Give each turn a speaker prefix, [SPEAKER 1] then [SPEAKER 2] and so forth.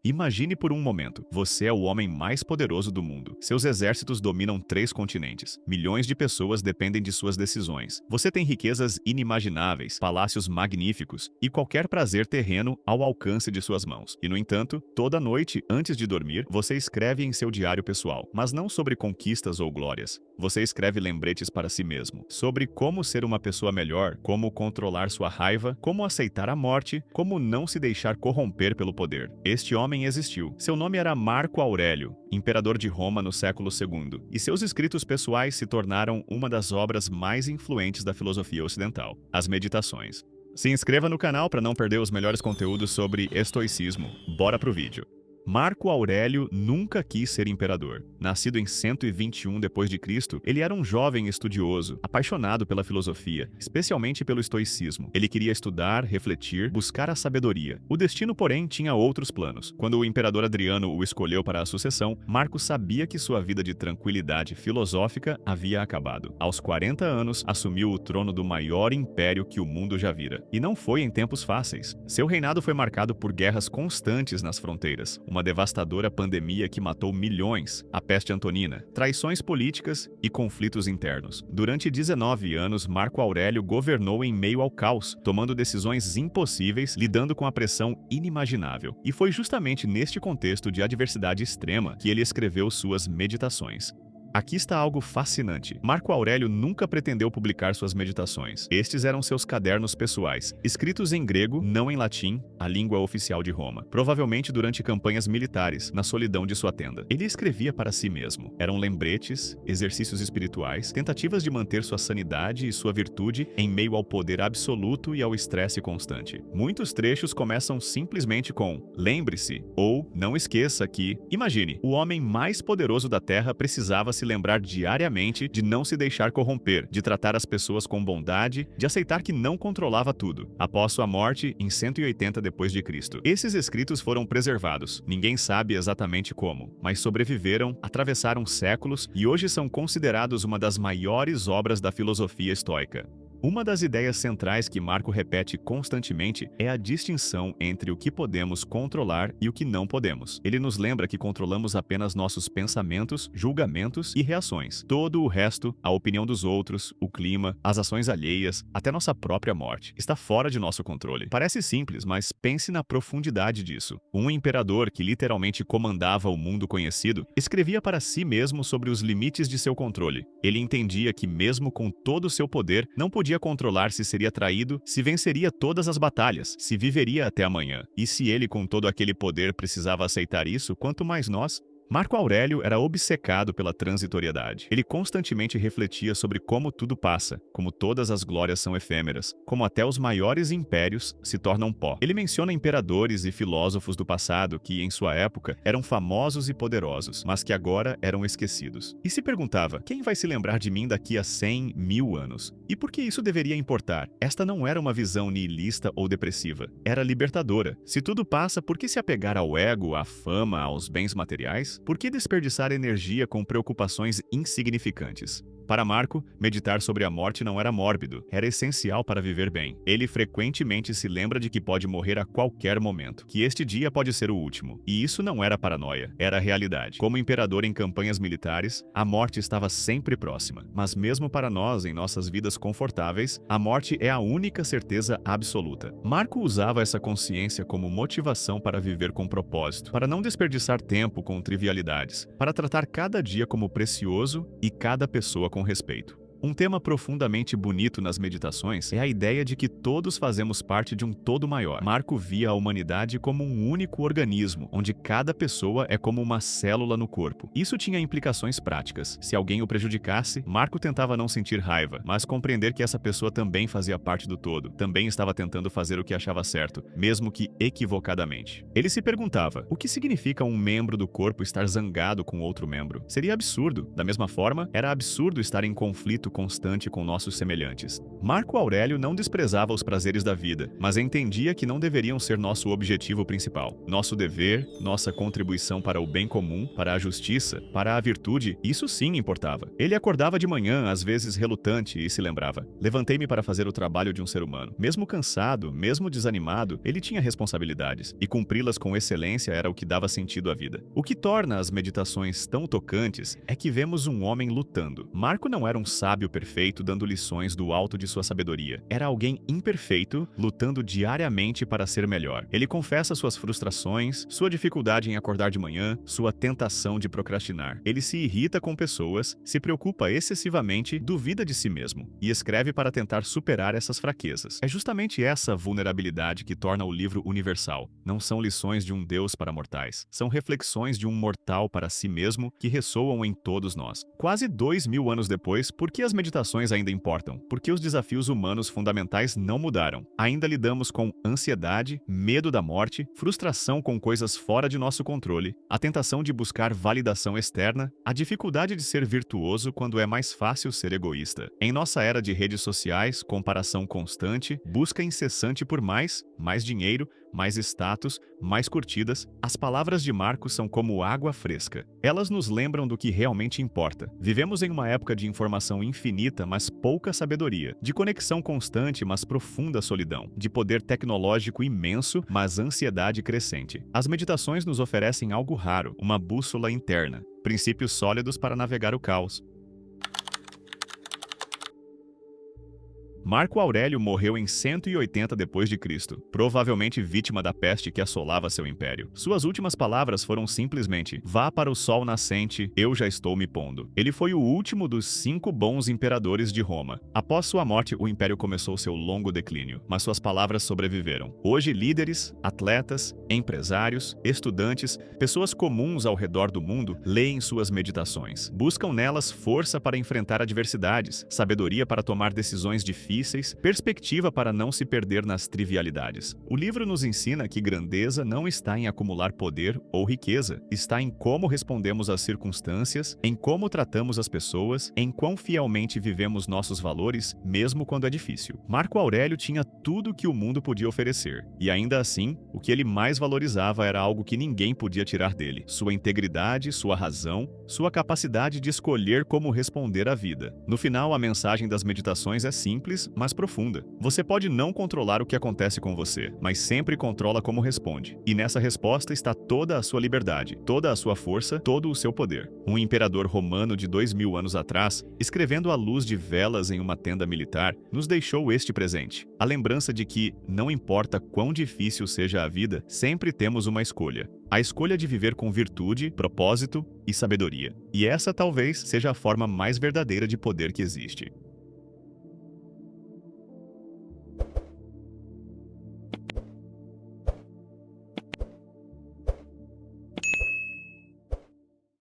[SPEAKER 1] Imagine por um momento, você é o homem mais poderoso do mundo. Seus exércitos dominam 3 continentes. Milhões de pessoas dependem de suas decisões. Você tem riquezas inimagináveis, palácios magníficos e qualquer prazer terreno ao alcance de suas mãos. E, no entanto, toda noite, antes de dormir, você escreve em seu diário pessoal, mas não sobre conquistas ou glórias. Você escreve lembretes para si mesmo, sobre como ser uma pessoa melhor, como controlar sua raiva, como aceitar a morte, como não se deixar corromper pelo poder. Este homem existiu. Seu nome era Marco Aurélio, imperador de Roma no século II, e seus escritos pessoais se tornaram uma das obras mais influentes da filosofia ocidental, as Meditações. Se inscreva no canal para não perder os melhores conteúdos sobre estoicismo. Bora pro vídeo. Marco Aurélio nunca quis ser imperador. Nascido em 121 d.C., ele era um jovem estudioso, apaixonado pela filosofia, especialmente pelo estoicismo. Ele queria estudar, refletir, buscar a sabedoria. O destino, porém, tinha outros planos. Quando o imperador Adriano o escolheu para a sucessão, Marco sabia que sua vida de tranquilidade filosófica havia acabado. Aos 40 anos, assumiu o trono do maior império que o mundo já vira. E não foi em tempos fáceis. Seu reinado foi marcado por guerras constantes nas fronteiras, uma devastadora pandemia que matou milhões, a peste antonina, traições políticas e conflitos internos. Durante 19 anos, Marco Aurélio governou em meio ao caos, tomando decisões impossíveis, lidando com a pressão inimaginável. E foi justamente neste contexto de adversidade extrema que ele escreveu suas Meditações. Aqui está algo fascinante. Marco Aurélio nunca pretendeu publicar suas meditações. Estes eram seus cadernos pessoais, escritos em grego, não em latim, a língua oficial de Roma. Provavelmente durante campanhas militares, na solidão de sua tenda. Ele escrevia para si mesmo. Eram lembretes, exercícios espirituais, tentativas de manter sua sanidade e sua virtude em meio ao poder absoluto e ao estresse constante. Muitos trechos começam simplesmente com "lembre-se" ou "não esqueça que". Imagine, o homem mais poderoso da Terra precisava se lembrar diariamente de não se deixar corromper, de tratar as pessoas com bondade, de aceitar que não controlava tudo. Após sua morte, em 180 d.C., esses escritos foram preservados. Ninguém sabe exatamente como, mas sobreviveram, atravessaram séculos e hoje são considerados uma das maiores obras da filosofia estoica. Uma das ideias centrais que Marco repete constantemente é a distinção entre o que podemos controlar e o que não podemos. Ele nos lembra que controlamos apenas nossos pensamentos, julgamentos e reações. Todo o resto, a opinião dos outros, o clima, as ações alheias, até nossa própria morte, está fora de nosso controle. Parece simples, mas pense na profundidade disso. Um imperador que literalmente comandava o mundo conhecido, escrevia para si mesmo sobre os limites de seu controle. Ele entendia que mesmo com todo o seu poder, não podia controlar se seria traído, se venceria todas as batalhas, se viveria até amanhã. E se ele, com todo aquele poder, precisava aceitar isso, quanto mais nós? Marco Aurélio era obcecado pela transitoriedade. Ele constantemente refletia sobre como tudo passa, como todas as glórias são efêmeras, como até os maiores impérios se tornam pó. Ele menciona imperadores e filósofos do passado que, em sua época, eram famosos e poderosos, mas que agora eram esquecidos. E se perguntava, quem vai se lembrar de mim daqui a 100, 1000 anos? E por que isso deveria importar? Esta não era uma visão nihilista ou depressiva. Era libertadora. Se tudo passa, por que se apegar ao ego, à fama, aos bens materiais? Por que desperdiçar energia com preocupações insignificantes? Para Marco, meditar sobre a morte não era mórbido, era essencial para viver bem. Ele frequentemente se lembra de que pode morrer a qualquer momento, que este dia pode ser o último. E isso não era paranoia, era a realidade. Como imperador em campanhas militares, a morte estava sempre próxima. Mas mesmo para nós, em nossas vidas confortáveis, a morte é a única certeza absoluta. Marco usava essa consciência como motivação para viver com propósito, para não desperdiçar tempo com trivialidades, para tratar cada dia como precioso e cada pessoa com respeito. Um tema profundamente bonito nas meditações é a ideia de que todos fazemos parte de um todo maior. Marco via a humanidade como um único organismo, onde cada pessoa é como uma célula no corpo. Isso tinha implicações práticas. Se alguém o prejudicasse, Marco tentava não sentir raiva, mas compreender que essa pessoa também fazia parte do todo, também estava tentando fazer o que achava certo, mesmo que equivocadamente. Ele se perguntava, o que significa um membro do corpo estar zangado com outro membro? Seria absurdo. Da mesma forma, era absurdo estar em conflito constante com nossos semelhantes. Marco Aurélio não desprezava os prazeres da vida, mas entendia que não deveriam ser nosso objetivo principal. Nosso dever, nossa contribuição para o bem comum, para a justiça, para a virtude, isso sim importava. Ele acordava de manhã, às vezes relutante, e se lembrava: levantei-me para fazer o trabalho de um ser humano. Mesmo cansado, mesmo desanimado, ele tinha responsabilidades, e cumpri-las com excelência era o que dava sentido à vida. O que torna as meditações tão tocantes é que vemos um homem lutando. Marco não era um sábio perfeito dando lições do alto de sua sabedoria. Era alguém imperfeito, lutando diariamente para ser melhor. Ele confessa suas frustrações, sua dificuldade em acordar de manhã, sua tentação de procrastinar. Ele se irrita com pessoas, se preocupa excessivamente, duvida de si mesmo e escreve para tentar superar essas fraquezas. É justamente essa vulnerabilidade que torna o livro universal. Não são lições de um Deus para mortais. São reflexões de um mortal para si mesmo que ressoam em todos nós. Quase 2000 anos depois, por que as meditações ainda importam? Porque os desafios humanos fundamentais não mudaram. Ainda lidamos com ansiedade, medo da morte, frustração com coisas fora de nosso controle, a tentação de buscar validação externa, a dificuldade de ser virtuoso quando é mais fácil ser egoísta. Em nossa era de redes sociais, comparação constante, busca incessante por mais dinheiro, mais status, mais curtidas, as palavras de Marcos são como água fresca. Elas nos lembram do que realmente importa. Vivemos em uma época de informação infinita, mas pouca sabedoria, de conexão constante, mas profunda solidão, de poder tecnológico imenso, mas ansiedade crescente. As meditações nos oferecem algo raro, uma bússola interna, princípios sólidos para navegar o caos. Marco Aurélio morreu em 180 d.C., provavelmente vítima da peste que assolava seu império. Suas últimas palavras foram simplesmente: vá para o sol nascente, eu já estou me pondo. Ele foi o último dos 5 bons imperadores de Roma. Após sua morte, o império começou seu longo declínio, mas suas palavras sobreviveram. Hoje, líderes, atletas, empresários, estudantes, pessoas comuns ao redor do mundo leem suas meditações. Buscam nelas força para enfrentar adversidades, sabedoria para tomar decisões difíceis, perspectiva para não se perder nas trivialidades. O livro nos ensina que grandeza não está em acumular poder ou riqueza, está em como respondemos às circunstâncias, em como tratamos as pessoas, em quão fielmente vivemos nossos valores, mesmo quando é difícil. Marco Aurélio tinha tudo que o mundo podia oferecer, e ainda assim, o que ele mais valorizava era algo que ninguém podia tirar dele: sua integridade, sua razão, sua capacidade de escolher como responder à vida. No final, a mensagem das meditações é simples, mas profunda. Você pode não controlar o que acontece com você, mas sempre controla como responde. E nessa resposta está toda a sua liberdade, toda a sua força, todo o seu poder. Um imperador romano de 2000 anos atrás, escrevendo à luz de velas em uma tenda militar, nos deixou este presente: a lembrança de que, não importa quão difícil seja a vida, sempre temos uma escolha. A escolha de viver com virtude, propósito e sabedoria. E essa talvez seja a forma mais verdadeira de poder que existe.